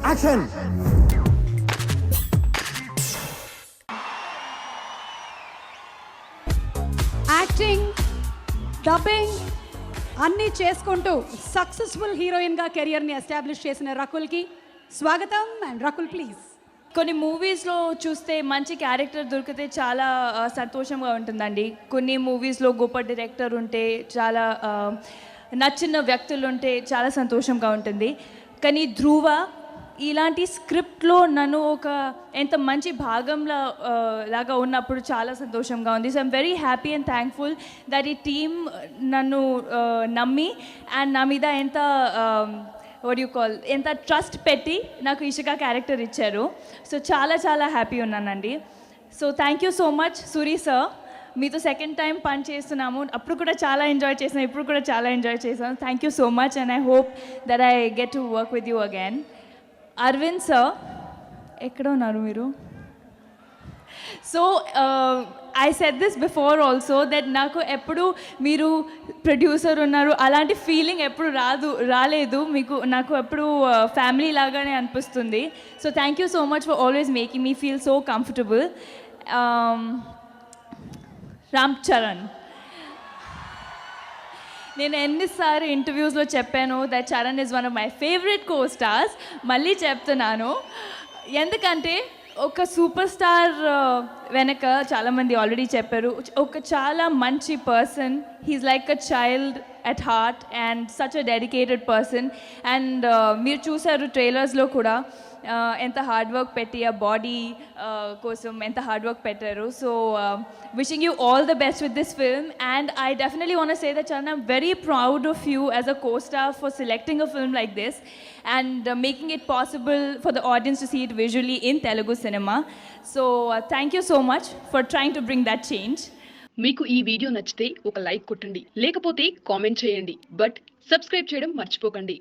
Action. Acting, dubbing అన్నీ చేసుకుంటూ successful హీరోయిన్గా కెరియర్ని ఎస్టాబ్లిష్ చేసిన రకుల్కి స్వాగతం. And Rakul please. కొన్ని మూవీస్లో చూస్తే మంచి క్యారెక్టర్ దొరికితే చాలా సంతోషంగా ఉంటుందండి. కొన్ని మూవీస్లో గొప్ప డైరెక్టర్ ఉంటే, చాలా నచ్చిన వ్యక్తులు ఉంటే చాలా సంతోషంగా ఉంటుంది. కానీ ధ్రువ ఇలాంటి స్క్రిప్ట్లో నన్ను ఒక ఎంత మంచి భాగంలో లాగా ఉన్నప్పుడు చాలా సంతోషంగా ఉంది. So I'm very happy and thankful that ఈ టీమ్ నన్ను నమ్మి అండ్ నా మీద ఎంత ఎంత ట్రస్ట్ పెట్టి నాకు ఇషిక క్యారెక్టర్ ఇచ్చారు. సో చాలా చాలా హ్యాపీ ఉన్నానండి. So thank you so much Suri sir. మీతో సెకండ్ టైం పని చేస్తున్నాము. అప్పుడు కూడా చాలా ఎంజాయ్ చేసాను, ఇప్పుడు కూడా చాలా ఎంజాయ్ చేశాను. Thank you so much and I hope that I get to work with you again. Aravind sir, ఎక్కడ ఉన్నారు మీరు? So I said this before also that నాకు ఎప్పుడు మీరు ప్రొడ్యూసర్ ఉన్నారు అలాంటి ఫీలింగ్ ఎప్పుడు రాలేదు మీకు. నాకు ఎప్పుడు ఫ్యామిలీ లాగానే అనిపిస్తుంది. So thank you so much for always making me feel so comfortable. Ram Charan, నేను ఎన్నిసార్లు ఇంటర్వ్యూస్లో చెప్పాను that Charan is one of my favourite co stars. మళ్ళీ చెప్తున్నాను, ఎందుకంటే ఒక సూపర్ స్టార్ వెనక చాలామంది ఆల్రెడీ చెప్పారు, ఒక చాలా మంచి person. He's like a child at heart and such a dedicated person. And మీరు చూసారు ట్రైలర్స్లో కూడా ఎంత హార్డ్ వర్క్ పెట్టి ఆ బాడీ కోసం ఎంత హార్డ్ వర్క్ పెట్టారు. So wishing you all the best with this film. And I definitely want to say that Charan, I'm very proud of you as a co-star for selecting a film like this and making it possible for the audience to see it visually in Telugu cinema. So thank you so much for trying to bring that change. మీకు ఈ video నచ్చితే ఒక like కొట్టండి, లేకపోతే comment చేయండి, but subscribe చేయడం మర్చిపోకండి.